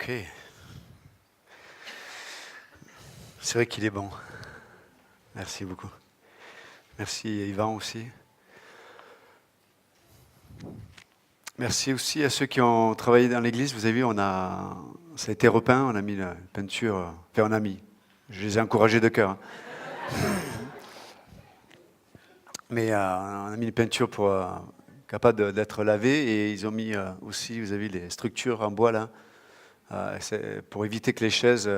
Ok. C'est vrai qu'il est bon. Merci beaucoup. Merci Yvan aussi. Merci aussi à ceux qui ont travaillé dans l'église. Vous avez vu, ça a été repeint, on a mis la peinture. Enfin, on a mis. Je les ai encouragés de cœur. Mais on a mis une peinture pour capable d'être lavée et ils ont mis aussi, vous avez vu, les structures en bois là, c'est pour éviter que les chaises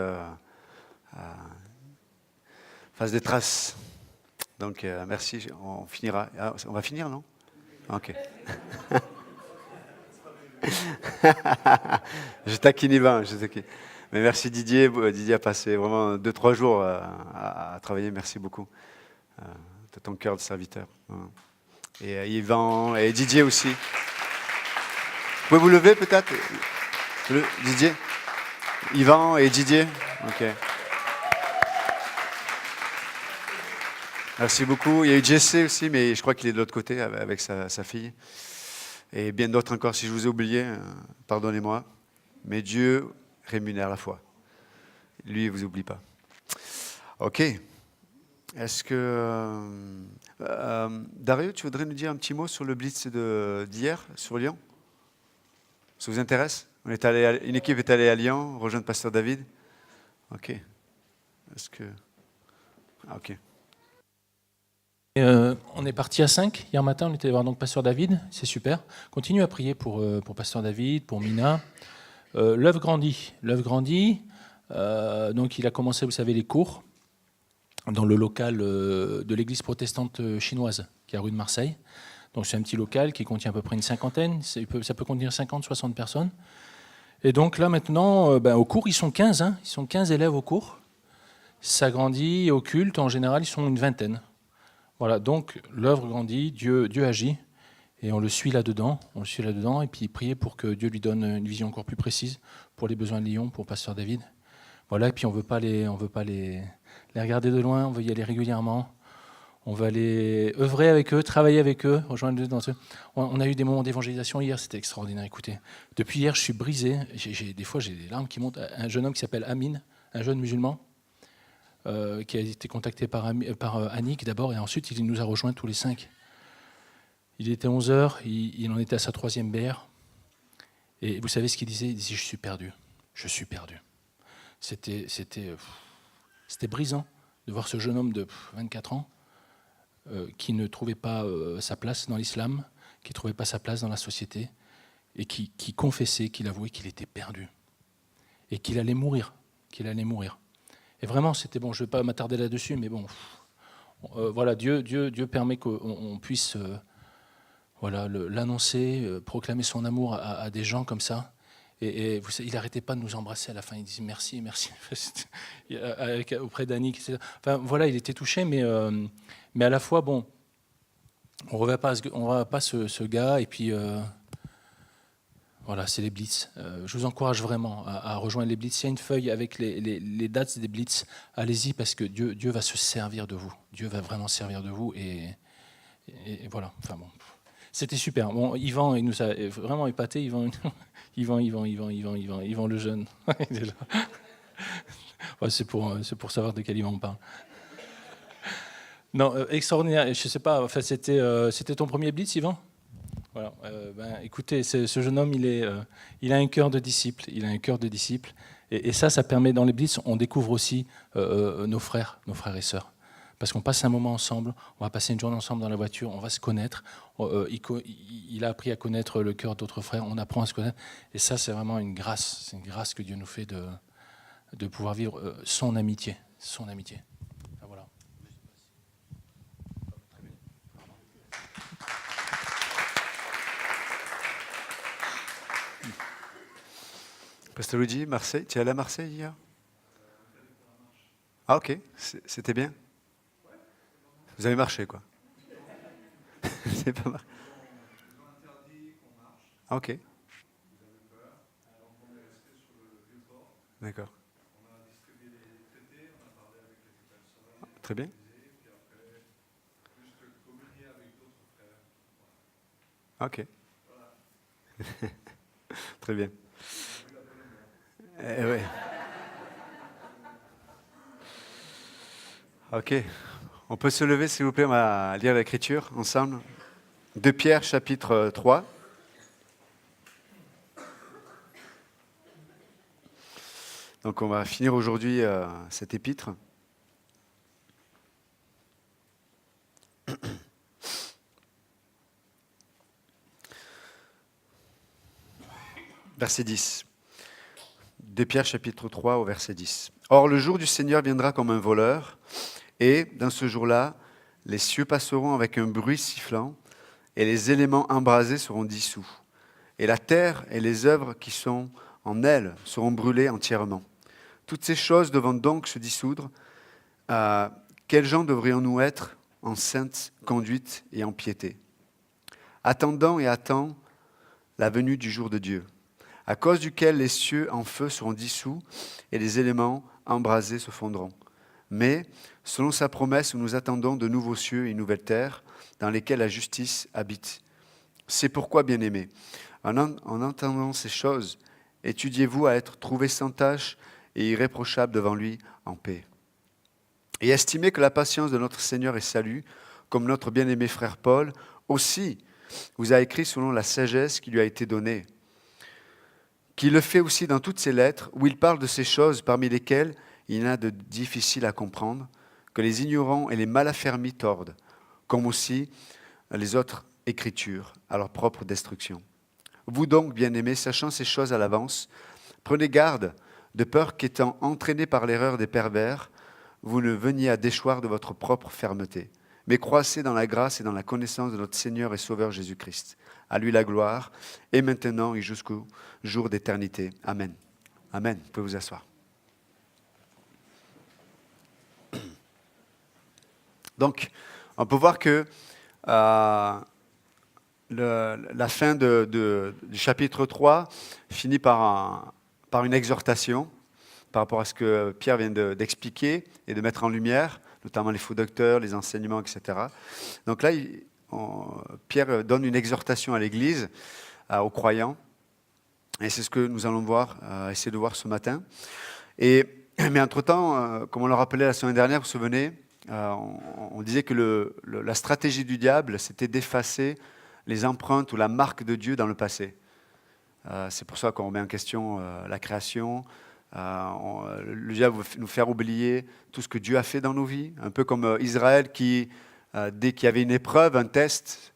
fassent des traces. Donc merci, on finira. Ah, on va finir, non? Ok. Je taquine Yvan, je taquine. Mais merci Didier. Didier a passé vraiment 2-3 jours à travailler. Merci beaucoup de ton cœur de serviteur. Et Yvan et Didier aussi. Vous pouvez vous lever peut-être, Didier? Yvan et Didier. Ok. Merci beaucoup. Il y a eu Jesse aussi, mais je crois qu'il est de l'autre côté avec sa fille. Et bien d'autres encore, si je vous ai oublié, pardonnez-moi. Mais Dieu rémunère la foi. Lui, il ne vous oublie pas. Ok. Est-ce que... Dario, tu voudrais nous dire un petit mot sur le blitz d'hier, sur Lyon? Ça vous intéresse? Une équipe est allée à Lyon, rejoindre Pasteur David. Ok. Est-ce que... Ah, ok. On est parti à 5 hier matin, on était voir donc Pasteur David, c'est super. Continue à prier pour Pasteur David, pour Mina. L'œuvre grandit. Donc il a commencé, vous savez, les cours dans le local de l'église protestante chinoise qui est à rue de Marseille. Donc c'est un petit local qui contient à peu près une cinquantaine, ça peut contenir 50-60 personnes. Et donc là maintenant, au cours, ils sont 15, ils sont 15 élèves au cours. Ça grandit, au culte, en général, ils sont une vingtaine. Voilà, donc l'œuvre grandit, Dieu agit, et on le suit là-dedans, et puis prier pour que Dieu lui donne une vision encore plus précise pour les besoins de Lyon, pour Pasteur David. Voilà, et puis on veut pas les regarder de loin, on veut y aller régulièrement, on veut aller œuvrer avec eux, travailler avec eux, rejoindre eux dans eux. On a eu des moments d'évangélisation hier, c'était extraordinaire, écoutez. Depuis hier, je suis brisé, des fois j'ai des larmes qui montent. Un jeune homme qui s'appelle Amin, un jeune musulman, qui a été contacté par Annick d'abord, et ensuite il nous a rejoints tous les 5. Il était 11h, il en était à sa 3e bière. Et vous savez ce qu'il disait? Il disait, je suis perdu. C'était brisant de voir ce jeune homme de 24 ans qui ne trouvait pas sa place dans l'islam, qui ne trouvait pas sa place dans la société, et qui confessait, qu'il avouait qu'il était perdu, et qu'il allait mourir. Et vraiment, c'était bon, je ne vais pas m'attarder là-dessus, mais bon, voilà, Dieu permet qu'on puisse l'annoncer, proclamer son amour à des gens comme ça. Et vous savez, il n'arrêtait pas de nous embrasser à la fin, il disait merci, auprès d'Annick. Enfin, voilà, il était touché, mais à la fois, bon, on ne revoit pas ce gars, et puis... Voilà, c'est les Blitz. Je vous encourage vraiment à rejoindre les Blitz. Il y a une feuille avec les dates des Blitz. Allez-y parce que Dieu va se servir de vous. Dieu va vraiment servir de vous. Et voilà. Enfin bon, c'était super. Bon, Yvan, il nous a vraiment épaté. Yvan le jeune. Il est là. Ouais, c'est pour savoir de quel Yvan on parle. Non, extraordinaire. Je sais pas. Enfin, c'était ton premier Blitz, Yvan? Voilà. Écoutez, ce jeune homme, il a un cœur de disciple. Et ça permet, dans les Blitz, on découvre aussi nos frères et sœurs. Parce qu'on passe un moment ensemble, on va passer une journée ensemble dans la voiture, on va se connaître. Il a appris à connaître le cœur d'autres frères, on apprend à se connaître. Et ça, c'est vraiment une grâce. C'est une grâce que Dieu nous fait de pouvoir vivre son amitié. Voilà. Pasteur Luigi, Marseille, tu es allé à Marseille hier? Ah ok, c'était bien. Vous avez marché quoi? C'est pas mal. Ah ok. D'accord. Très bien. Ok. Très bien. Ouais. Ok. On peut se lever, s'il vous plaît, on va lire l'Écriture ensemble. 2 Pierre, chapitre 3. Donc on va finir aujourd'hui cet épître. Verset 10. 2 Pierre chapitre 3 au verset 10. Or le jour du Seigneur viendra comme un voleur, et dans ce jour-là, les cieux passeront avec un bruit sifflant, et les éléments embrasés seront dissous. Et la terre et les œuvres qui sont en elle seront brûlées entièrement. Toutes ces choses devant donc se dissoudre, quels gens devrions-nous être en sainte conduite et en piété, attendant et attendant la venue du jour de Dieu, à cause duquel les cieux en feu seront dissous et les éléments embrasés se fondront. Mais, selon sa promesse, nous attendons de nouveaux cieux et une nouvelle terre dans lesquels la justice habite. C'est pourquoi, bien-aimés, en entendant ces choses, étudiez-vous à être trouvés sans tache et irréprochables devant lui en paix. Et estimez que la patience de notre Seigneur est salut, comme notre bien-aimé frère Paul aussi vous a écrit selon la sagesse qui lui a été donnée, qui le fait aussi dans toutes ses lettres, où il parle de ces choses parmi lesquelles il y en a de difficiles à comprendre, que les ignorants et les mal affermis tordent, comme aussi les autres écritures, à leur propre destruction. Vous donc, bien-aimés, sachant ces choses à l'avance, prenez garde, de peur qu'étant entraînés par l'erreur des pervers, vous ne veniez à déchoir de votre propre fermeté, mais croissez dans la grâce et dans la connaissance de notre Seigneur et Sauveur Jésus-Christ. À lui la gloire, et maintenant et jusqu'au jour d'éternité. Amen. Amen. Vous pouvez vous asseoir. Donc, on peut voir que la fin du chapitre 3 finit par une exhortation par rapport à ce que Pierre vient d'expliquer et de mettre en lumière, notamment les faux docteurs, les enseignements, etc. Donc là, Pierre donne une exhortation à l'Église, aux croyants, et c'est ce que nous allons essayer de voir ce matin. Mais entre-temps, comme on le rappelait la semaine dernière, vous vous souvenez, on disait que la stratégie du diable, c'était d'effacer les empreintes ou la marque de Dieu dans le passé. C'est pour ça qu'on remet en question la création. Le diable veut nous faire oublier tout ce que Dieu a fait dans nos vies, un peu comme Israël qui, dès qu'il y avait une épreuve, un test,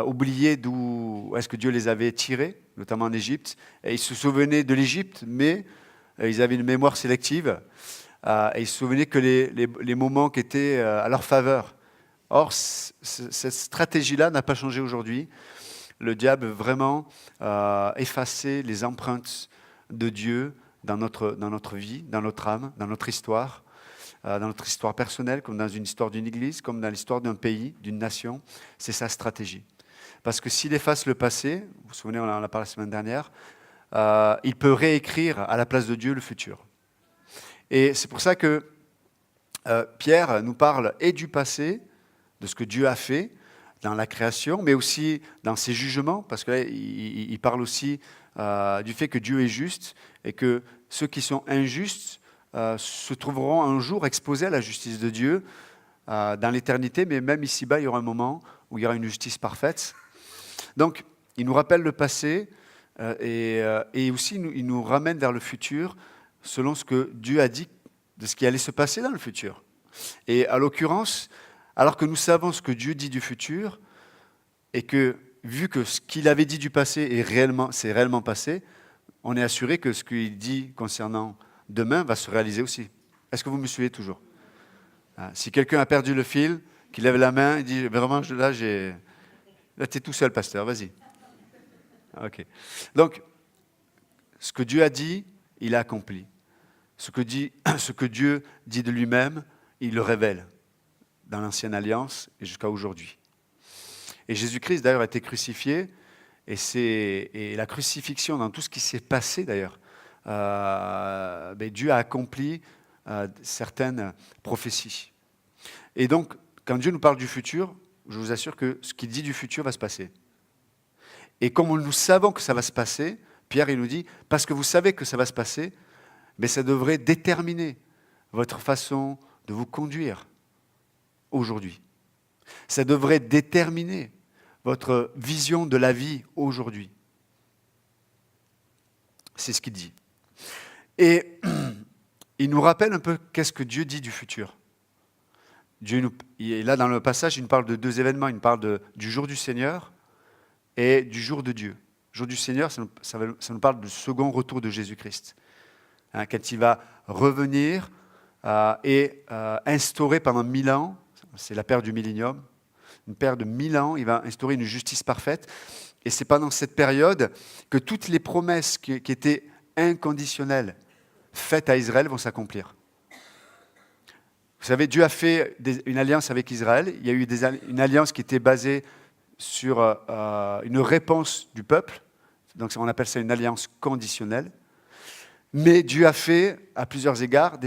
oubliait d'où est-ce que Dieu les avait tirés, notamment en Égypte. Et ils se souvenaient de l'Égypte, mais ils avaient une mémoire sélective. Et ils se souvenaient que les moments qui étaient à leur faveur. Or, cette stratégie-là n'a pas changé aujourd'hui. Le diable veut vraiment effacer les empreintes de Dieu dans notre vie, dans notre âme, dans notre histoire personnelle, comme dans une histoire d'une église, comme dans l'histoire d'un pays, d'une nation. C'est sa stratégie. Parce que s'il efface le passé, vous vous souvenez, on en a parlé la semaine dernière, il peut réécrire à la place de Dieu le futur. Et c'est pour ça que Pierre nous parle et du passé, de ce que Dieu a fait dans la création, mais aussi dans ses jugements, parce que là, il parle aussi du fait que Dieu est juste et que ceux qui sont injustes se trouveront un jour exposés à la justice de Dieu dans l'éternité, mais même ici-bas, il y aura un moment où il y aura une justice parfaite. Donc, il nous rappelle le passé et aussi il nous ramène vers le futur selon ce que Dieu a dit de ce qui allait se passer dans le futur. Et à l'occurrence, alors que nous savons ce que Dieu dit du futur, et que, vu que ce qu'il avait dit du passé s'est réellement passé, on est assuré que ce qu'il dit concernant demain va se réaliser aussi. Est-ce que vous me suivez toujours ? Si quelqu'un a perdu le fil, qu'il lève la main et dit « Vraiment, là, tu es tout seul, pasteur, vas-y. » Ok. Donc, ce que Dieu a dit, il a accompli. Ce que Dieu dit de lui-même, il le révèle dans l'Ancienne Alliance et jusqu'à aujourd'hui. Et Jésus-Christ, d'ailleurs, a été crucifié, et la crucifixion, dans tout ce qui s'est passé, d'ailleurs, Dieu a accompli certaines prophéties. Et donc, quand Dieu nous parle du futur, je vous assure que ce qu'il dit du futur va se passer. Et comme nous savons que ça va se passer, Pierre, il nous dit, parce que vous savez que ça va se passer, mais ça devrait déterminer votre façon de vous conduire aujourd'hui. Ça devrait déterminer votre vision de la vie aujourd'hui. C'est ce qu'il dit. Et il nous rappelle un peu qu'est-ce que Dieu dit du futur. Et là, dans le passage, il nous parle de deux événements. Il nous parle du jour du Seigneur et du jour de Dieu. Le jour du Seigneur, ça nous parle du second retour de Jésus-Christ. Hein, quand il va revenir et instaurer pendant 1000 ans, c'est la période du millénium, une période de 1000 ans, il va instaurer une justice parfaite. Et c'est pendant cette période que toutes les promesses qui étaient inconditionnelles faites à Israël vont s'accomplir. Vous savez, Dieu a fait une alliance avec Israël. Il y a eu une alliance qui était basée sur une réponse du peuple. Donc on appelle ça une alliance conditionnelle. Mais Dieu a fait, à plusieurs égards,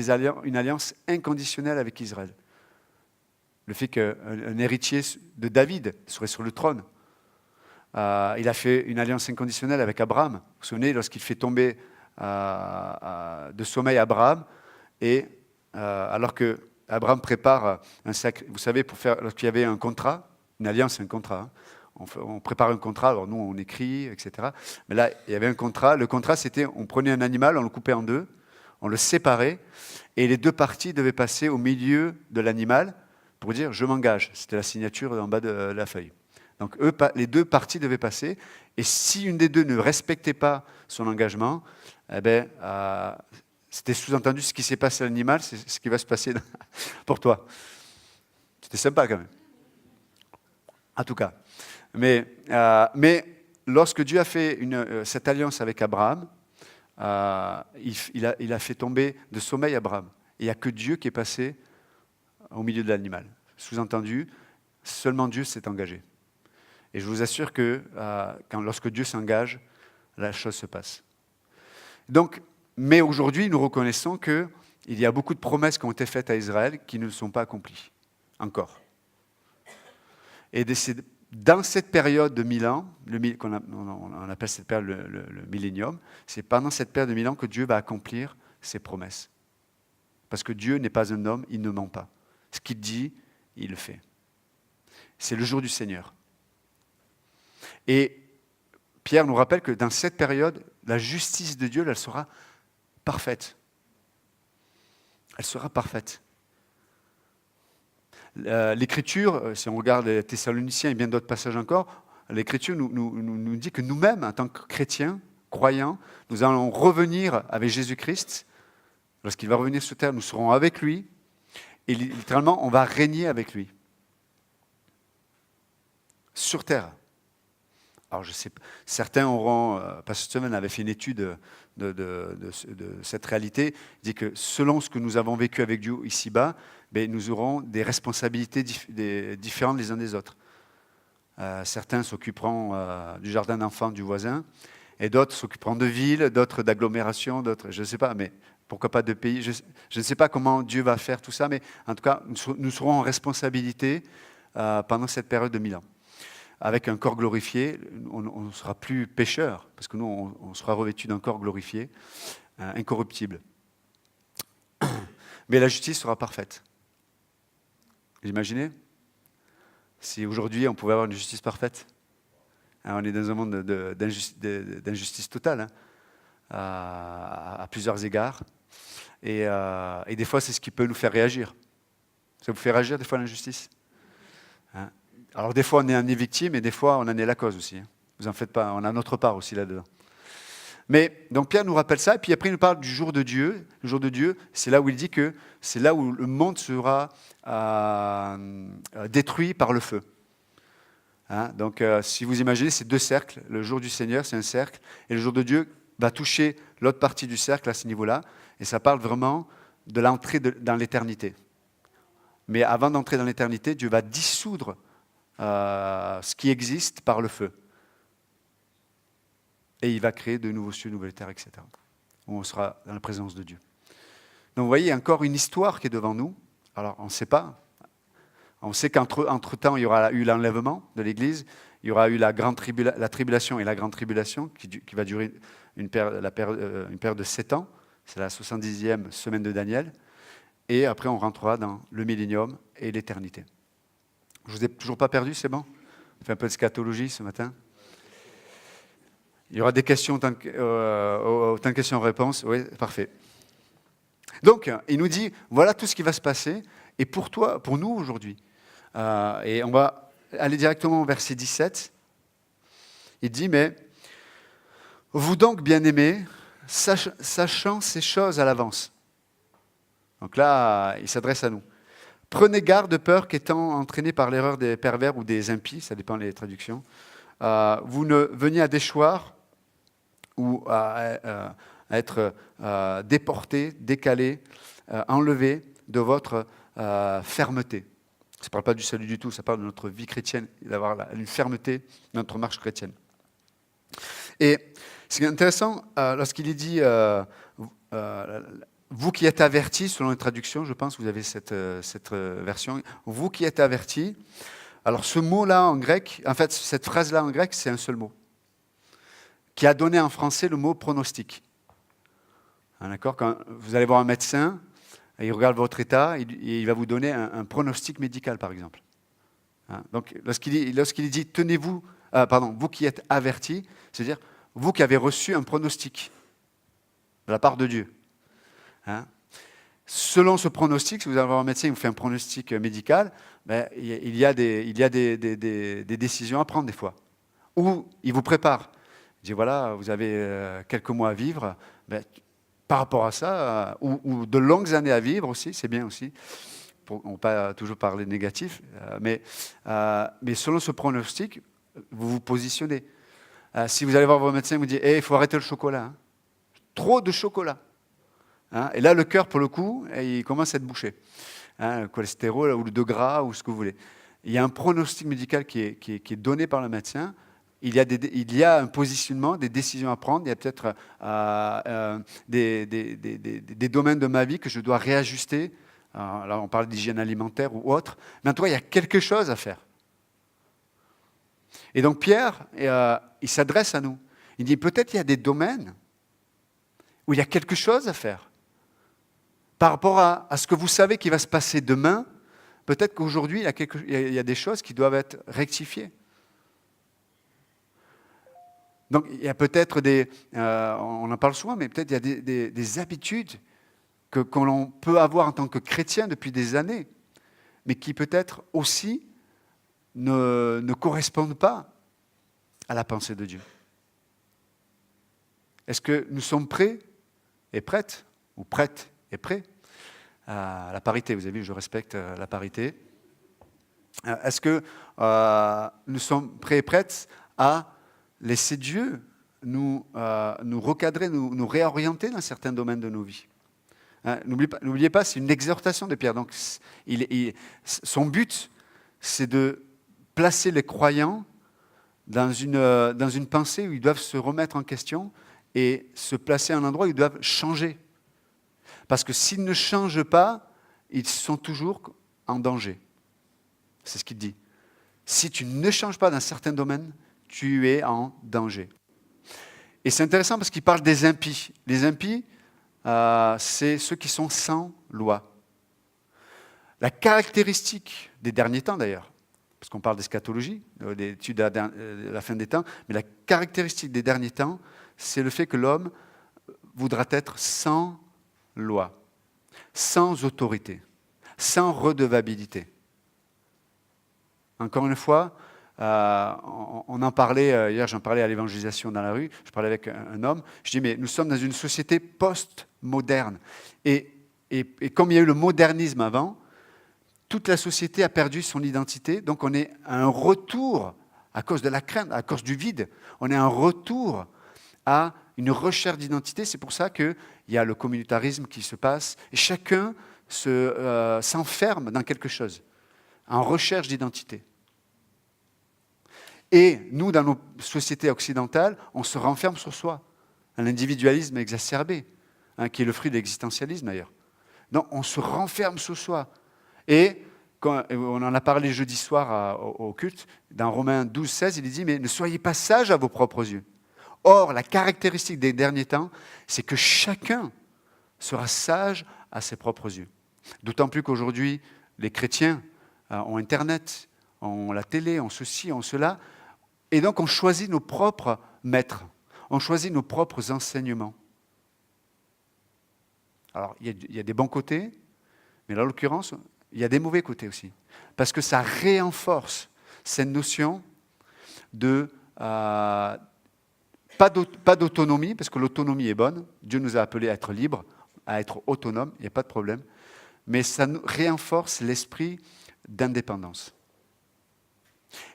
une alliance inconditionnelle avec Israël. Le fait qu'un héritier de David serait sur le trône. Il a fait une alliance inconditionnelle avec Abraham. Vous vous souvenez, lorsqu'il fait tomber de sommeil Abraham, et alors que Abraham prépare un sacré, vous savez, lorsqu'il y avait un contrat, une alliance, c'est un contrat. Hein, on prépare un contrat, alors nous on écrit, etc. Mais là, il y avait un contrat. Le contrat, c'était, on prenait un animal, on le coupait en deux, on le séparait, et les deux parties devaient passer au milieu de l'animal pour dire « je m'engage ». C'était la signature en bas de la feuille. Donc les deux parties devaient passer, et si une des deux ne respectait pas son engagement, eh ben, c'était sous-entendu ce qui s'est passé à l'animal, c'est ce qui va se passer pour toi. C'était sympa quand même. En tout cas. Mais lorsque Dieu a fait cette alliance avec Abraham, il a fait tomber de sommeil Abraham. Il n'y a que Dieu qui est passé au milieu de l'animal. Sous-entendu, seulement Dieu s'est engagé. Et je vous assure que lorsque Dieu s'engage, la chose se passe. Donc, mais aujourd'hui, nous reconnaissons qu'il y a beaucoup de promesses qui ont été faites à Israël qui ne sont pas accomplies, encore. Et dans cette période de 1000 ans, on appelle cette période le millénium, c'est pendant cette période de 1000 ans que Dieu va accomplir ses promesses. Parce que Dieu n'est pas un homme, il ne ment pas. Ce qu'il dit, il le fait. C'est le jour du Seigneur. Et Pierre nous rappelle que dans cette période, la justice de Dieu, elle sera parfaite. Elle sera parfaite. L'Écriture, si on regarde les Thessaloniciens et bien d'autres passages encore, l'Écriture nous dit que nous-mêmes, en tant que chrétiens, croyants, nous allons revenir avec Jésus-Christ. Lorsqu'il va revenir sur terre, nous serons avec lui. Et littéralement, on va régner avec lui. Sur terre. Alors, je sais, certains auront, Pasteur Steven avait fait une étude de cette réalité, il dit que selon ce que nous avons vécu avec Dieu ici-bas, ben, nous aurons des responsabilités différentes les uns des autres. Certains s'occuperont du jardin d'enfants du voisin, et d'autres s'occuperont de villes, d'autres d'agglomérations, d'autres, je ne sais pas, mais pourquoi pas de pays. Je ne sais pas comment Dieu va faire tout ça, mais en tout cas, nous serons en responsabilité pendant cette période de 1000 ans. Avec un corps glorifié, on ne sera plus pécheur, parce que nous, on sera revêtu d'un corps glorifié, incorruptible. Mais la justice sera parfaite. Vous imaginez ? Si aujourd'hui, on pouvait avoir une justice parfaite. On est dans un monde d'injustice totale, hein, à plusieurs égards. Et des fois, c'est ce qui peut nous faire réagir. Ça vous fait réagir, des fois, l'injustice ? Hein ? Alors des fois on en est victime et des fois on en est la cause aussi. Hein. Vous en faites pas, on a notre part aussi là-dedans. Mais donc Pierre nous rappelle ça, et puis après il nous parle du jour de Dieu. Le jour de Dieu, c'est là où il dit que c'est là où le monde sera détruit par le feu. Hein, donc si vous imaginez, c'est deux cercles. Le jour du Seigneur, c'est un cercle, et le jour de Dieu va toucher l'autre partie du cercle à ce niveau-là, et ça parle vraiment de l'entrée dans l'éternité. Mais avant d'entrer dans l'éternité, Dieu va dissoudre ce qui existe par le feu. Et il va créer de nouveaux cieux, de nouvelles terres, etc. Où on sera dans la présence de Dieu. Donc vous voyez, il y a encore une histoire qui est devant nous. Alors on ne sait pas. On sait qu'entre-temps, il y aura eu l'enlèvement de l'Église, il y aura eu la tribulation et la grande tribulation qui va durer une période de 7 ans, C'est la 70e semaine de Daniel. Et après, on rentrera dans le millénium et l'éternité. Je ne vous ai toujours pas perdu, c'est bon? On fait un peu de scatologie ce matin. Il y aura des questions, autant de questions-réponses. Oui, parfait. Donc, il nous dit, voilà tout ce qui va se passer. Et pour toi, pour nous aujourd'hui, et on va aller directement au verset 17. Il dit, mais vous donc, bien-aimés, sachant ces choses à l'avance. Donc là, il s'adresse à nous. Prenez garde de peur qu'étant entraînés par l'erreur des pervers ou des impies, ça dépend des traductions, vous ne veniez à déchoir ou à être déportés, décalés, enlevés de votre fermeté. Ça ne parle pas du salut du tout, ça parle de notre vie chrétienne, d'avoir une fermeté dans notre marche chrétienne. Et ce qui est intéressant, lorsqu'il est dit vous qui êtes avertis, selon les traductions, je pense que vous avez cette version, vous qui êtes avertis, alors ce mot-là en grec, en fait cette phrase-là en grec, c'est un seul mot, qui a donné en français le mot pronostic. D'accord ? Quand vous allez voir un médecin, il regarde votre état, et il va vous donner un pronostic médical, par exemple. Donc lorsqu'il dit tenez-vous, vous qui êtes avertis, c'est-à-dire vous qui avez reçu un pronostic de la part de Dieu. Selon ce pronostic, si vous allez voir un médecin qui vous fait un pronostic médical, il y a des décisions à prendre des fois. Ou il vous prépare. Il dit voilà, vous avez quelques mois à vivre. Par rapport à ça, ou de longues années à vivre aussi, c'est bien aussi. On ne va pas toujours parler négatif, mais selon ce pronostic, vous vous positionnez. Si vous allez voir votre médecin, vous dites il faut arrêter le chocolat. Trop de chocolat. Et là, le cœur, pour le coup, il commence à être bouché. Le cholestérol ou le de gras ou ce que vous voulez. Il y a un pronostic médical qui est donné par le médecin. Il y a un positionnement, des décisions à prendre. Il y a peut-être des domaines de ma vie que je dois réajuster. Là, on parle d'hygiène alimentaire ou autre. Mais en tout cas, il y a quelque chose à faire. Et donc, Pierre, il s'adresse à nous. Il dit, peut-être il y a des domaines où il y a quelque chose à faire. Par rapport à ce que vous savez qui va se passer demain, peut-être qu'aujourd'hui, il y a des choses qui doivent être rectifiées. Donc, il y a peut-être on en parle souvent, mais peut-être il y a des habitudes que l'on peut avoir en tant que chrétien depuis des années, mais qui peut-être aussi ne correspondent pas à la pensée de Dieu. Est-ce que nous sommes prêts et prêtes, ou prêtes et prêts à la parité? Vous avez vu, je respecte la parité. Est-ce que nous sommes prêts et prêtes à laisser Dieu nous recadrer, nous réorienter dans certains domaines de nos vies? N'oubliez pas, c'est une exhortation de Pierre. Donc, son but, c'est de placer les croyants dans une pensée où ils doivent se remettre en question et se placer à un endroit où ils doivent changer. Parce que s'ils ne changent pas, ils sont toujours en danger. C'est ce qu'il dit. Si tu ne changes pas dans certains domaines, tu es en danger. Et c'est intéressant parce qu'il parle des impies. Les impies, c'est ceux qui sont sans loi. La caractéristique des derniers temps d'ailleurs, parce qu'on parle d'eschatologie, d'études de la fin des temps, mais la caractéristique des derniers temps, c'est le fait que l'homme voudra être sans loi, sans autorité, sans redevabilité. Encore une fois, on en parlait, hier j'en parlais à l'évangélisation dans la rue, je parlais avec un homme, je dis mais nous sommes dans une société post-moderne. Et comme il y a eu le modernisme avant, toute la société a perdu son identité, donc on est à un retour, à cause de la crainte, à cause du vide, on est à un retour à une recherche d'identité. C'est pour ça qu'il y a le communautarisme qui se passe, et chacun s'enferme dans quelque chose, en recherche d'identité. Et nous, dans nos sociétés occidentales, on se renferme sur soi. Un individualisme exacerbé, qui est le fruit de l'existentialisme d'ailleurs. Donc on se renferme sur soi. Et quand on en a parlé jeudi soir au culte, dans Romains 12, 16, il dit « Mais ne soyez pas sages à vos propres yeux. » Or, la caractéristique des derniers temps, c'est que chacun sera sage à ses propres yeux. D'autant plus qu'aujourd'hui, les chrétiens ont Internet, ont la télé, ont ceci, ont cela, et donc on choisit nos propres maîtres, on choisit nos propres enseignements. Alors, il y a des bons côtés, mais en l'occurrence, il y a des mauvais côtés aussi. Parce que ça renforce cette notion de pas d'autonomie, parce que l'autonomie est bonne. Dieu nous a appelés à être libres, à être autonomes, il n'y a pas de problème. Mais ça renforce l'esprit d'indépendance.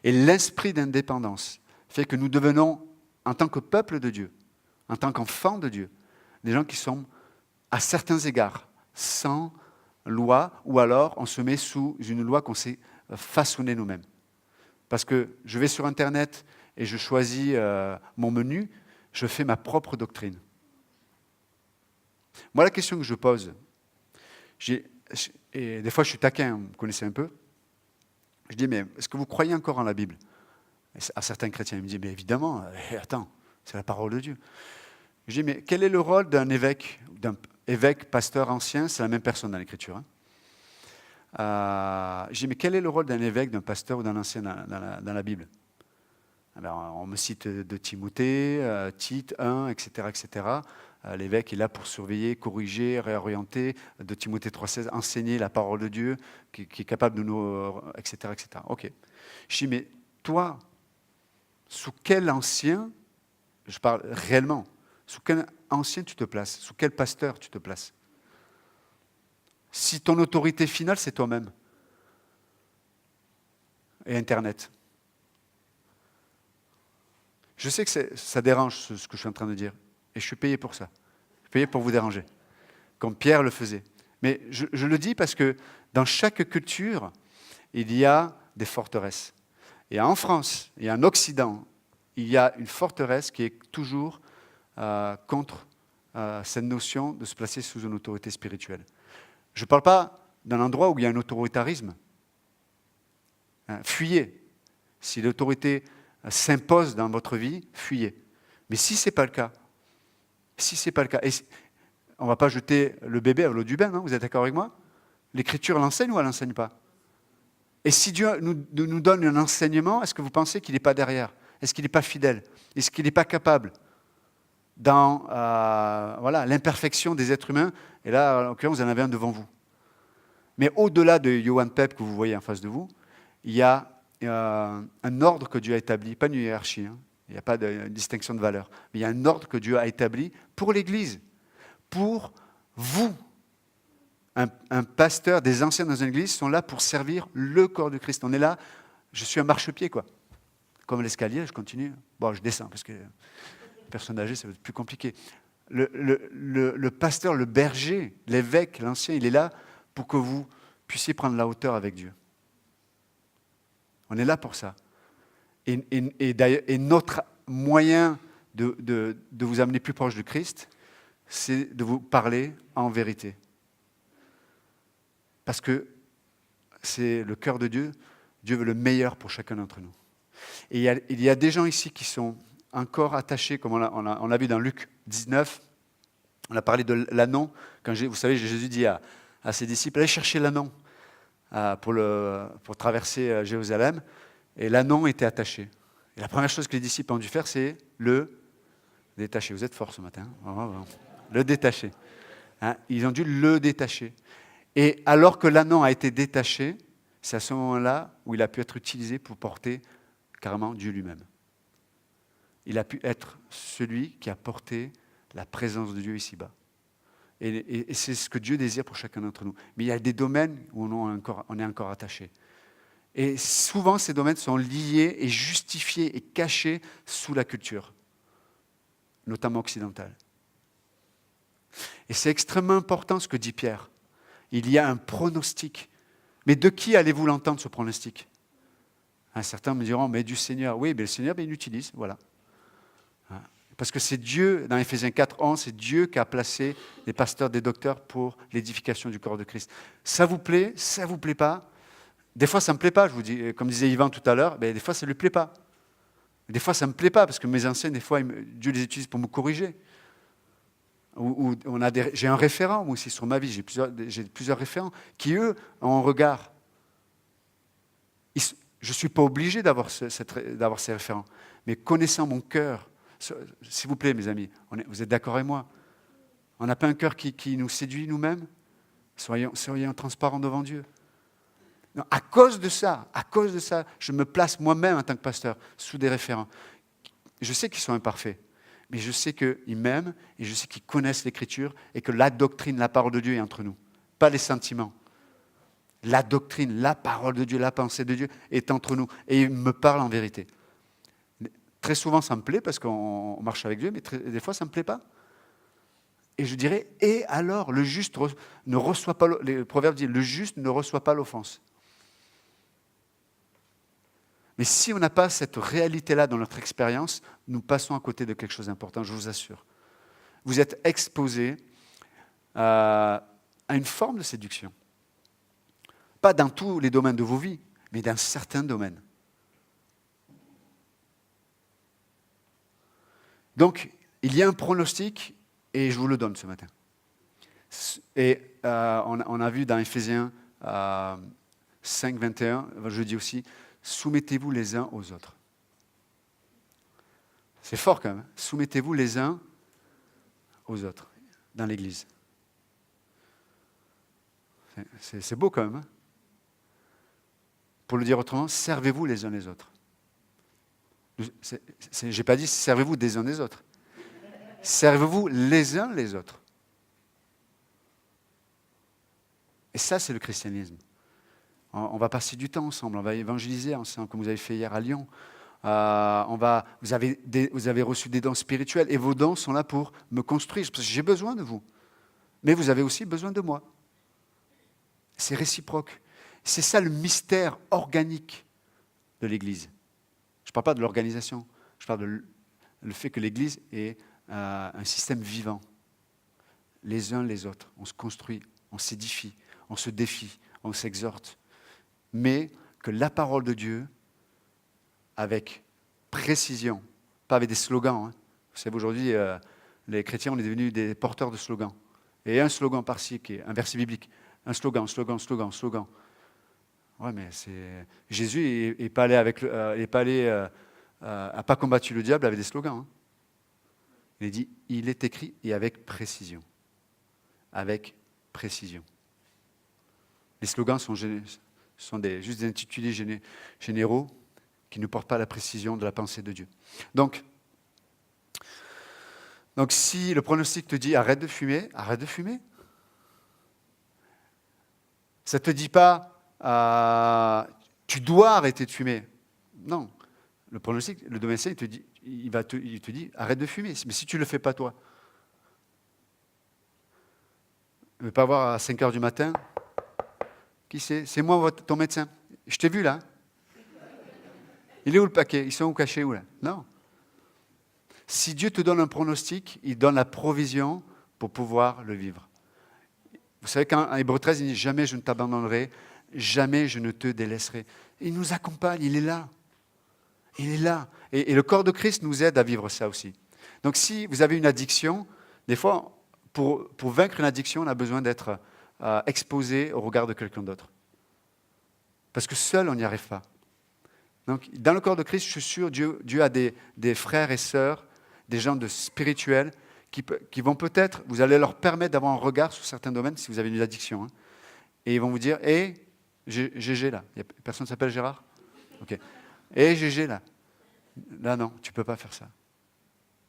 Et l'esprit d'indépendance fait que nous devenons, en tant que peuple de Dieu, en tant qu'enfants de Dieu, des gens qui sont, à certains égards, sans loi, ou alors on se met sous une loi qu'on s'est façonnée nous-mêmes. Parce que je vais sur Internet et je choisis mon menu, je fais ma propre doctrine. Moi, la question que je pose, et des fois je suis taquin, vous me connaissez un peu, je dis, mais est-ce que vous croyez encore en la Bible? Et à certains chrétiens, ils me disent, mais évidemment, attends, c'est la parole de Dieu. Je dis, mais quel est le rôle d'un évêque, pasteur ancien? C'est la même personne dans l'Écriture. Je dis, mais quel est le rôle d'un évêque, d'un pasteur ou d'un ancien dans la Bible? Alors, on me cite de Timothée, Tite 1, etc., etc. L'évêque est là pour surveiller, corriger, réorienter. De Timothée 3,16, enseigner la parole de Dieu, qui est capable de nous... etc., etc. Ok. Je dis, mais toi, sous quel ancien, je parle réellement, sous quel ancien tu te places? Sous quel pasteur tu te places? Si ton autorité finale, c'est toi-même. Et Internet. Je sais que ça dérange ce que je suis en train de dire. Et je suis payé pour ça. Je suis payé pour vous déranger. Comme Pierre le faisait. Mais je le dis parce que dans chaque culture, il y a des forteresses. Et en France et en Occident, il y a une forteresse qui est toujours contre cette notion de se placer sous une autorité spirituelle. Je ne parle pas d'un endroit où il y a un autoritarisme. Fuyez. Si l'autorité s'impose dans votre vie, fuyez. Mais si ce n'est pas le cas, et on ne va pas jeter le bébé à l'eau du bain, hein, vous êtes d'accord avec moi? L'Écriture l'enseigne ou elle ne l'enseigne pas? Et si Dieu nous donne un enseignement, est-ce que vous pensez qu'il n'est pas derrière? Est-ce qu'il n'est pas fidèle? Est-ce qu'il n'est pas capable dans l'imperfection des êtres humains? Et là, en l'occurrence, vous en avez un devant vous. Mais au-delà de Johan Pep que vous voyez en face de vous, il y a un ordre que Dieu a établi, pas une hiérarchie, hein. Il n'y a pas de distinction de valeur, mais il y a un ordre que Dieu a établi pour l'Église, pour vous. Un pasteur, des anciens dans une église sont là pour servir le corps de Christ. On est là, je suis un marchepied, quoi. Comme l'escalier, je continue. Bon, je descends, parce que les personnes âgées, ça va être plus compliqué. Le pasteur, le berger, l'évêque, l'ancien, il est là pour que vous puissiez prendre la hauteur avec Dieu. On est là pour ça. Et notre moyen de vous amener plus proche de Christ, c'est de vous parler en vérité. Parce que c'est le cœur de Dieu. Dieu veut le meilleur pour chacun d'entre nous. Et il y a des gens ici qui sont encore attachés, comme on l'a vu dans Luc 19. On a parlé de l'anneau. Vous savez, Jésus dit à ses disciples, allez chercher l'anneau pour traverser Jérusalem. Et l'anneau était attaché. Et la première chose que les disciples ont dû faire, c'est le détacher. Vous êtes forts ce matin. Le détacher. Hein, ils ont dû le détacher. Et alors que l'anneau a été détaché, c'est à ce moment-là où il a pu être utilisé pour porter carrément Dieu lui-même. Il a pu être celui qui a porté la présence de Dieu ici-bas. Et c'est ce que Dieu désire pour chacun d'entre nous. Mais il y a des domaines où on est encore attaché. Et souvent, ces domaines sont liés et justifiés et cachés sous la culture, notamment occidentale. Et c'est extrêmement important ce que dit Pierre. Il y a un pronostic. Mais de qui allez-vous l'entendre, ce pronostic? Certains me diront, mais du Seigneur. Oui, mais le Seigneur, il l'utilise, voilà. Parce que c'est Dieu, dans Éphésiens 4:11, c'est Dieu qui a placé les pasteurs, des docteurs pour l'édification du corps de Christ. Ça vous plaît pas? Des fois, ça ne me plaît pas, je vous dis, comme disait Yvan tout à l'heure, des fois, ça ne lui plaît pas. Des fois, ça ne me plaît pas, parce que mes anciens, des fois, Dieu les utilise pour me corriger. J'ai un référent, moi aussi, sur ma vie. J'ai plusieurs référents qui, eux, ont un regard. Je ne suis pas obligé d'avoir ces référents. Mais connaissant mon cœur, s'il vous plaît, mes amis, vous êtes d'accord avec moi? On n'a pas un cœur qui nous séduit nous-mêmes? Soyons transparents devant Dieu. Non, à cause de ça, je me place moi-même en tant que pasteur sous des référents. Je sais qu'ils sont imparfaits, mais je sais qu'ils m'aiment et je sais qu'ils connaissent l'Écriture et que la doctrine, la parole de Dieu est entre nous, pas les sentiments. La doctrine, la parole de Dieu, la pensée de Dieu est entre nous et il me parle en vérité. Très souvent, ça me plaît parce qu'on marche avec Dieu, mais des fois, ça ne me plaît pas. Et je dirais, et alors, le juste ne reçoit pas, le proverbe dit, le juste ne reçoit pas l'offense. Mais si on n'a pas cette réalité-là dans notre expérience, nous passons à côté de quelque chose d'important, je vous assure. Vous êtes exposé à une forme de séduction. Pas dans tous les domaines de vos vies, mais dans certains domaines. Donc, il y a un pronostic, et je vous le donne ce matin. Et on a vu dans Éphésiens 5, 21, je dis aussi, soumettez-vous les uns aux autres. C'est fort quand même. Soumettez-vous les uns aux autres dans l'Église. C'est beau quand même. Hein? Pour le dire autrement, servez-vous les uns les autres. Je n'ai pas dit servez-vous des uns des autres. Servez-vous les uns les autres. Et ça, c'est le christianisme. On va passer du temps ensemble, on va évangéliser ensemble, comme vous avez fait hier à Lyon. Vous avez reçu des dons spirituels et vos dons sont là pour me construire, parce que j'ai besoin de vous. Mais vous avez aussi besoin de moi. C'est réciproque. C'est ça le mystère organique de l'Église. Je ne parle pas de l'organisation, je parle de le fait que l'Église est un système vivant. Les uns les autres, on se construit, on s'édifie, on se défie, on s'exhorte. Mais que la parole de Dieu, avec précision, pas avec des slogans. Hein. Vous savez, aujourd'hui, les chrétiens, on est devenus des porteurs de slogans. Et un slogan par-ci, qui est un verset biblique. Un slogan. Ouais, mais Jésus n'est pas allé a pas combattu le diable avec des slogans. Hein. Il dit, il est écrit et avec précision. Avec précision. Les slogans sont juste des intitulés généraux qui ne portent pas la précision de la pensée de Dieu. Donc si le pronostic te dit arrête de fumer. Ça ne te dit pas tu dois arrêter de fumer. Non. Le pronostic, le médecin, il te dit arrête de fumer. Mais si tu ne le fais pas toi, ne veux pas voir à 5 heures du matin, qui c'est? C'est moi, ton médecin. Je t'ai vu là. Il est où le paquet? Ils sont où cachés où là? Non. Si Dieu te donne un pronostic, il donne la provision pour pouvoir le vivre. Vous savez qu'en Hébreux 13, il dit « Jamais je ne t'abandonnerai, jamais je ne te délaisserai ». Il nous accompagne, il est là. Il est là. Et le corps de Christ nous aide à vivre ça aussi. Donc si vous avez une addiction, des fois, pour vaincre une addiction, on a besoin d'être exposé au regard de quelqu'un d'autre. Parce que seul, on n'y arrive pas. Donc, dans le corps de Christ, je suis sûr, Dieu a des frères et sœurs, des gens spirituels, qui vont peut-être, vous allez leur permettre d'avoir un regard sur certains domaines, si vous avez une addiction. Hein, et ils vont vous dire, hé, GG là, personne ne s'appelle Gérard? Ok. Hé, GG là. Là, non, tu ne peux pas faire ça.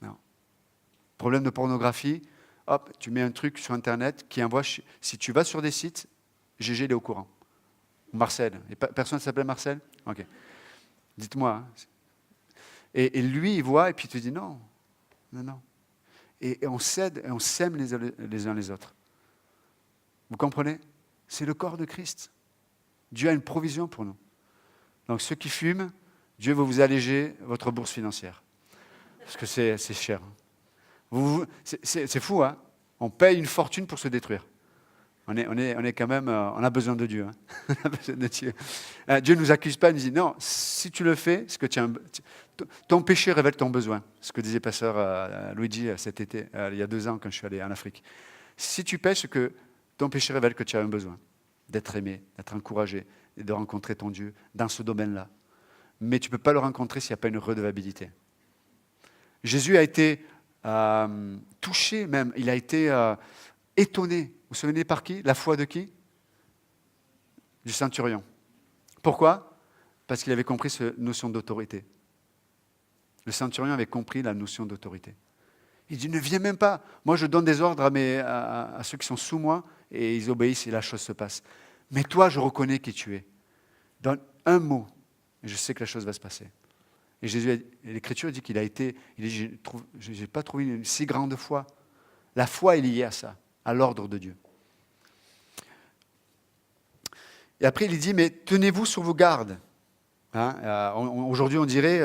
Non. Problème de pornographie, hop, tu mets un truc sur Internet qui envoie, si tu vas sur des sites, GG, il est au courant. Marcel. Et personne ne s'appelle Marcel? Ok. Dites-moi. Hein. Et lui, il voit et puis il te dit non. Et on cède et on s'aime les uns les autres. Vous comprenez? C'est le corps de Christ. Dieu a une provision pour nous. Donc ceux qui fument, Dieu veut vous alléger votre bourse financière. Parce que c'est cher. C'est fou, hein? On paye une fortune pour se détruire. On est quand même, on a besoin de Dieu. Hein. On a besoin de Dieu. Dieu ne nous accuse pas, il nous dit non, si tu le fais, c'est que ton péché révèle ton besoin. Ce que disait pasteur Luigi cet été, il y a 2 ans quand je suis allé en Afrique. Si tu pêches, c'est que ton péché révèle que tu as un besoin d'être aimé, d'être encouragé et de rencontrer ton Dieu dans ce domaine-là. Mais tu ne peux pas le rencontrer s'il n'y a pas une redevabilité. Jésus a été touché même, il a été étonné. Vous vous souvenez par qui? La foi de qui? Du centurion. Pourquoi? Parce qu'il avait compris cette notion d'autorité. Le centurion avait compris la notion d'autorité. Il dit, ne viens même pas. Moi, je donne des ordres à ceux qui sont sous moi et ils obéissent et la chose se passe. Mais toi, je reconnais qui tu es. Donne un mot et je sais que la chose va se passer. Et Jésus, l'Écriture dit qu'il a été, il dit, je n'ai pas trouvé une si grande foi. La foi est liée à ça, à l'ordre de Dieu. Et après, il dit, mais tenez-vous sur vos gardes. Hein, aujourd'hui, on dirait,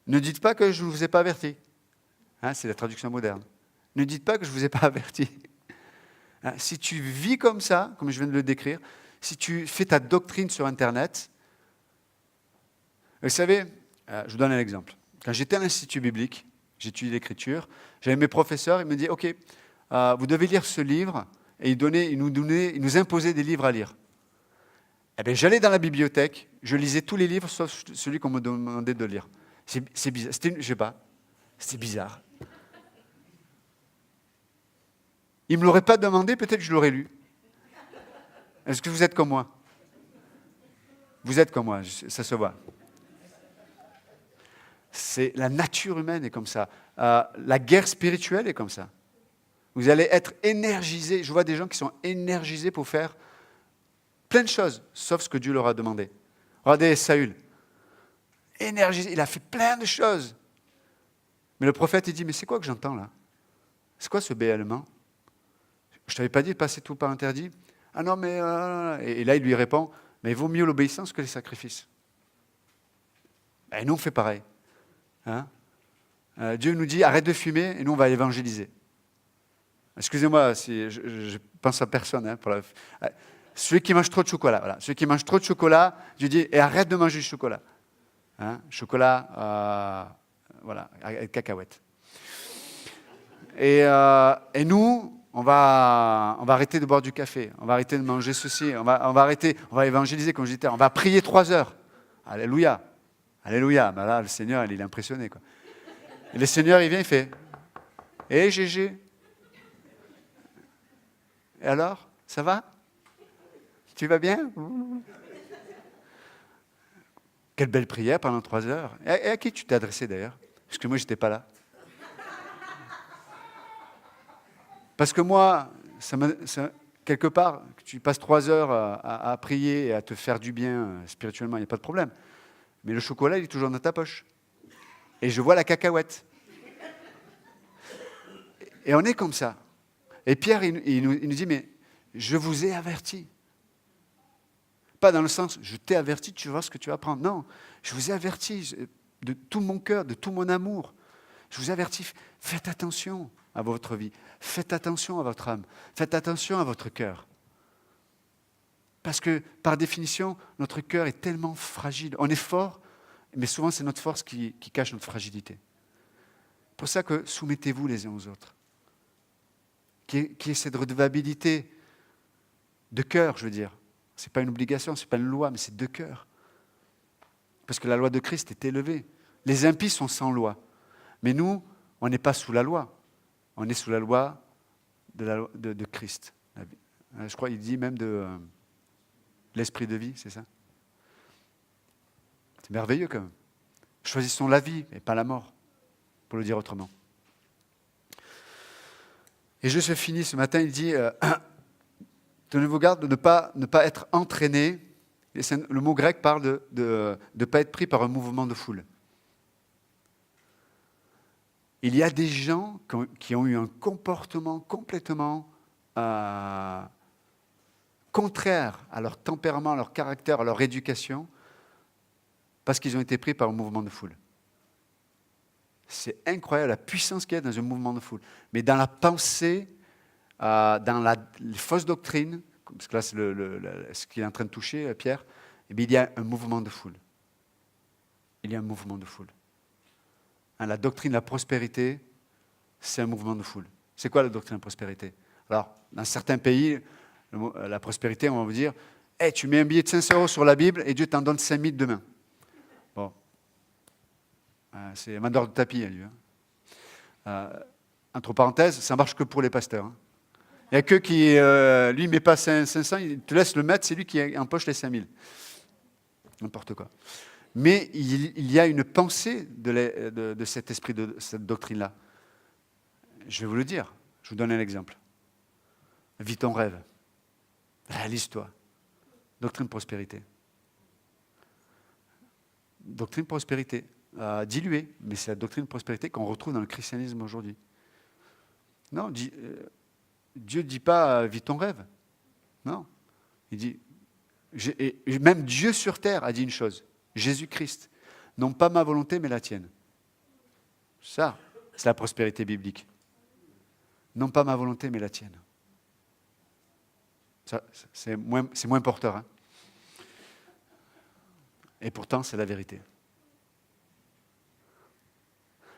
ne dites pas que je ne vous ai pas averti. Hein, c'est la traduction moderne. Ne dites pas que je ne vous ai pas averti. Hein, si tu vis comme ça, comme je viens de le décrire, si tu fais ta doctrine sur Internet, vous savez, je vous donne un exemple. Quand j'étais à l'Institut biblique, j'étudiais l'Écriture, j'avais mes professeurs, ils me disaient, OK, vous devez lire ce livre, et ils nous imposaient des livres à lire. Eh bien, j'allais dans la bibliothèque, je lisais tous les livres, sauf celui qu'on me demandait de lire. C'est bizarre, je ne sais pas, c'était bizarre. Ils ne me l'auraient pas demandé, peut-être que je l'aurais lu. Est-ce que vous êtes comme moi? Vous êtes comme moi, ça se voit. C'est la nature humaine est comme ça. La guerre spirituelle est comme ça. Vous allez être énergisés. Je vois des gens qui sont énergisés pour faire plein de choses, sauf ce que Dieu leur a demandé. Regardez Saül. Énergisé, il a fait plein de choses. Mais le prophète, il dit, mais c'est quoi que j'entends là? C'est quoi ce béalement? Je ne t'avais pas dit de passer tout par interdit? Ah non, mais... Et là, il lui répond, mais il vaut mieux l'obéissance que les sacrifices. Et nous, on fait pareil. Hein? Dieu nous dit, arrête de fumer, et nous, on va évangéliser. Excusez-moi, si je pense à personne. Hein, celui qui mange trop de chocolat, voilà. Celui qui mange trop de chocolat, Dieu dit, et arrête de manger du chocolat. Hein? Chocolat, voilà, avec cacahuètes. Et nous, on va arrêter de boire du café, on va arrêter de manger ceci, on va évangéliser, comme je disais, on va prier 3 heures. Alléluia. Alléluia. Ben là, le Seigneur, il est impressionné, quoi. Et le Seigneur, il vient, il fait, hé, Gégé. Et alors, ça va? Tu vas bien? Quelle belle prière pendant 3 heures. Et à qui tu t'es adressé d'ailleurs? Parce que moi, je n'étais pas là. Parce que moi, quelque part, que tu passes 3 heures à prier et à te faire du bien spirituellement, il n'y a pas de problème. Mais le chocolat, il est toujours dans ta poche. Et je vois la cacahuète. Et on est comme ça. Et Pierre, il nous dit, mais je vous ai averti. Pas dans le sens, je t'ai averti, tu vas voir ce que tu vas prendre. Non, je vous ai averti de tout mon cœur, de tout mon amour. Je vous avertis, faites attention à votre vie. Faites attention à votre âme. Faites attention à votre cœur. Parce que, par définition, notre cœur est tellement fragile. On est fort, mais souvent c'est notre force qui cache notre fragilité. C'est pour ça que soumettez-vous les uns aux autres. Qui est cette redevabilité de cœur, je veux dire. Ce n'est pas une obligation, ce n'est pas une loi, mais c'est de cœur. Parce que la loi de Christ est élevée. Les impies sont sans loi. Mais nous, on n'est pas sous la loi. On est sous la loi de Christ. Je crois qu'il dit même de l'esprit de vie, c'est ça? C'est merveilleux quand même. Choisissons la vie et pas la mort, pour le dire autrement. Et je finis ce matin, il dit, tenez-vous garde de ne pas être entraîné. Et le mot grec parle de ne pas être pris par un mouvement de foule. Il y a des gens qui ont eu un comportement complètement contraire à leur tempérament, à leur caractère, à leur éducation, parce qu'ils ont été pris par un mouvement de foule. C'est incroyable la puissance qu'il y a dans un mouvement de foule. Mais dans la pensée, dans les fausses doctrines, parce que là, c'est ce qu'il est en train de toucher, Pierre, eh bien, il y a un mouvement de foule. Il y a un mouvement de foule. Hein, la doctrine de la prospérité, c'est un mouvement de foule. C'est quoi la doctrine de la prospérité? Alors, dans certains pays, la prospérité, on va vous dire, hey, tu mets un billet de 500 € sur la Bible et Dieu t'en donne 5000 demain. Bon. C'est un vendeur de tapis, lui. Entre parenthèses, ça marche que pour les pasteurs. Hein. Il n'y a que qui, lui, ne met pas 500, il te laisse le mettre, c'est lui qui empoche les 5000. N'importe quoi. Mais il y a une pensée de cet esprit, de cette doctrine-là. Je vais vous le dire, je vous donne un exemple. Vis ton rêve. Réalise-toi. Doctrine prospérité. Doctrine prospérité. Diluée, mais c'est la doctrine prospérité qu'on retrouve dans le christianisme aujourd'hui. Non, Dieu ne dit pas vis ton rêve. Non. Il dit, même Dieu sur terre a dit une chose, Jésus-Christ, non pas ma volonté mais la tienne. Ça, c'est la prospérité biblique. Non pas ma volonté mais la tienne. Ça, c'est moins porteur. Hein. Et pourtant, c'est la vérité.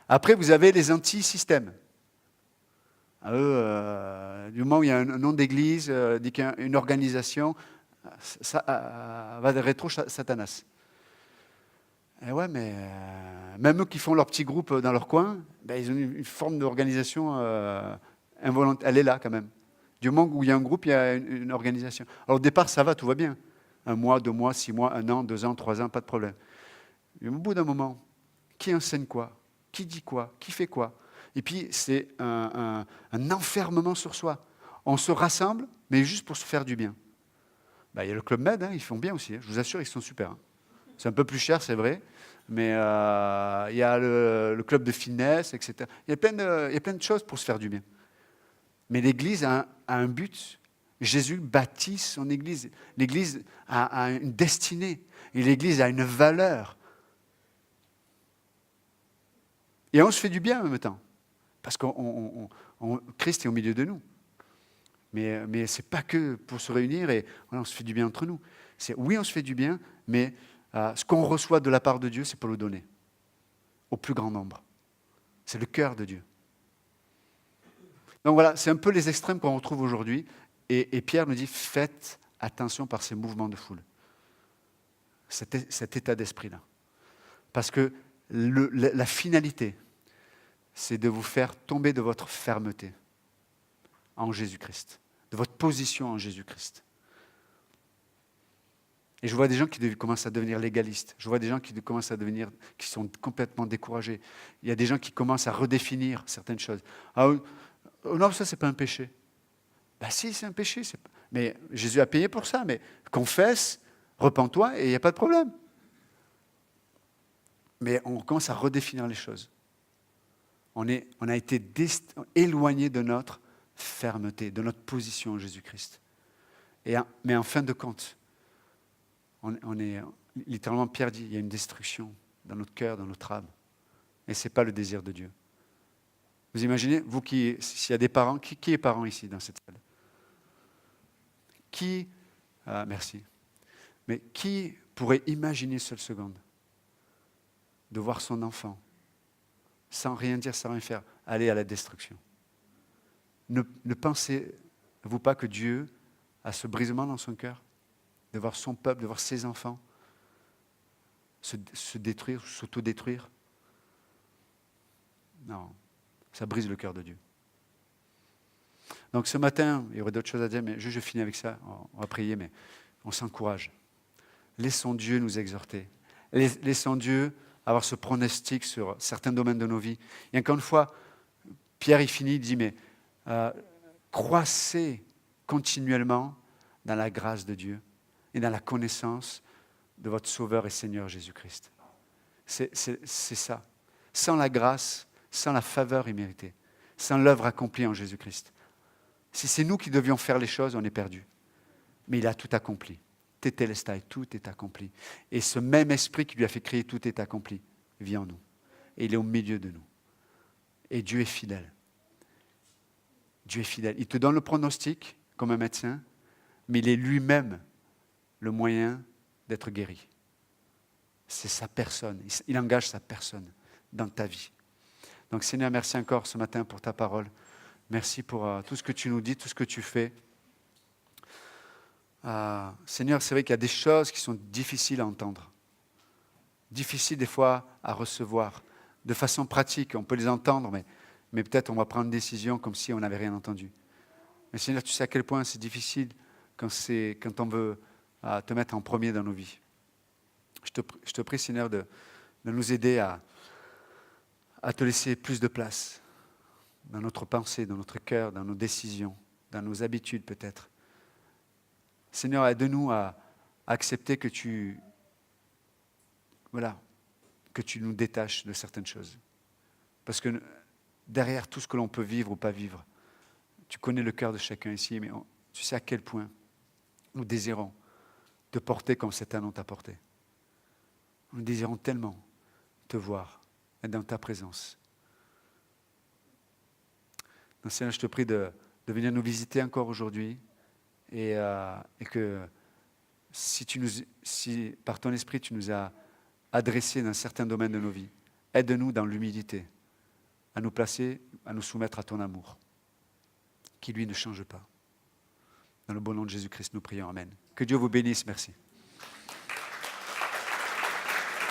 Après, vous avez les anti-systèmes. Du moment où il y a un nom d'église, une organisation, ça va de rétro-satanas. Et ouais, mais même eux qui font leur petit groupe dans leur coin, ben, ils ont une forme d'organisation involontaire. Elle est là quand même. Du moment où il y a un groupe, il y a une organisation. Alors au départ, ça va, tout va bien. 1 mois, 2 mois, 6 mois, 1 an, 2 ans, 3 ans, pas de problème. Mais au bout d'un moment, qui enseigne quoi? Qui dit quoi? Qui fait quoi? Et puis, c'est un enfermement sur soi. On se rassemble, mais juste pour se faire du bien. Ben, il y a le Club Med, hein, ils font bien aussi. Hein. Je vous assure, ils sont super. Hein. C'est un peu plus cher, c'est vrai. Mais il y a le club de fitness, etc. Il y a plein de choses pour se faire du bien. Mais l'Église a un but. Jésus bâtit son Église. L'Église a une destinée. Et l'Église a une valeur. Et on se fait du bien en même temps. Parce que Christ est au milieu de nous. Mais ce n'est pas que pour se réunir et voilà, on se fait du bien entre nous. Oui, on se fait du bien, mais ce qu'on reçoit de la part de Dieu, c'est pour le donner au plus grand nombre. C'est le cœur de Dieu. Donc voilà, c'est un peu les extrêmes qu'on retrouve aujourd'hui. Et Pierre nous dit, faites attention par ces mouvements de foule. Cet état d'esprit-là. Parce que la finalité, c'est de vous faire tomber de votre fermeté en Jésus-Christ, de votre position en Jésus-Christ. Et je vois des gens qui commencent à devenir légalistes. Je vois des gens qui sont complètement découragés. Il y a des gens qui commencent à redéfinir certaines choses. Ah, non, ça, c'est pas un péché. Ben si, c'est un péché. Mais Jésus a payé pour ça. Mais confesse, repens-toi et il n'y a pas de problème. Mais on commence à redéfinir les choses. On a été éloigné de notre fermeté, de notre position en Jésus-Christ. Mais en fin de compte, on est littéralement, Pierre dit, il y a une destruction dans notre cœur, dans notre âme. Et ce n'est pas le désir de Dieu. Vous imaginez, vous s'il y a des parents, qui est parent ici dans cette salle? Merci. Mais qui pourrait imaginer une seule seconde de voir son enfant, sans rien dire, sans rien faire, aller à la destruction? Ne pensez-vous pas que Dieu a ce brisement dans son cœur, de voir son peuple, de voir ses enfants se détruire, s'autodétruire? Non, ça brise le cœur de Dieu. Donc ce matin, il y aurait d'autres choses à dire, mais je finis avec ça, on va prier, mais on s'encourage. Laissons Dieu nous exhorter. Laissons Dieu avoir ce pronostic sur certains domaines de nos vies. Et encore une fois, Pierre, il finit, il dit, mais croissez continuellement dans la grâce de Dieu et dans la connaissance de votre Sauveur et Seigneur Jésus-Christ. C'est ça. Sans la grâce, sans la faveur imméritée, sans l'œuvre accomplie en Jésus-Christ. Si c'est nous qui devions faire les choses, on est perdu. Mais il a tout accompli. Tétélestai, tout est accompli. Et ce même esprit qui lui a fait créer tout est accompli, vit en nous. Et il est au milieu de nous. Et Dieu est fidèle. Dieu est fidèle. Il te donne le pronostic, comme un médecin, mais il est lui-même le moyen d'être guéri. C'est sa personne. Il engage sa personne dans ta vie. Donc Seigneur, merci encore ce matin pour ta parole. Merci pour tout ce que tu nous dis, tout ce que tu fais. Seigneur, c'est vrai qu'il y a des choses qui sont difficiles à entendre. Difficiles des fois à recevoir. De façon pratique, on peut les entendre, mais peut-être on va prendre une décision comme si on n'avait rien entendu. Mais Seigneur, tu sais à quel point c'est difficile quand on veut te mettre en premier dans nos vies. Je te prie, Seigneur, de nous aider à te laisser plus de place dans notre pensée, dans notre cœur, dans nos décisions, dans nos habitudes peut-être. Seigneur, aide-nous à accepter que tu nous détaches de certaines choses. Parce que derrière tout ce que l'on peut vivre ou pas vivre, tu connais le cœur de chacun ici, mais tu sais à quel point nous désirons te porter comme cet anneau t'a porté. Nous désirons tellement te voir, être dans ta présence. Donc Seigneur, je te prie de venir nous visiter encore aujourd'hui et que si par ton esprit tu nous as adressés dans certains domaines de nos vies, aide-nous dans l'humilité à nous placer, à nous soumettre à ton amour, qui lui ne change pas. Dans le bon nom de Jésus-Christ, nous prions. Amen. Que Dieu vous bénisse. Merci.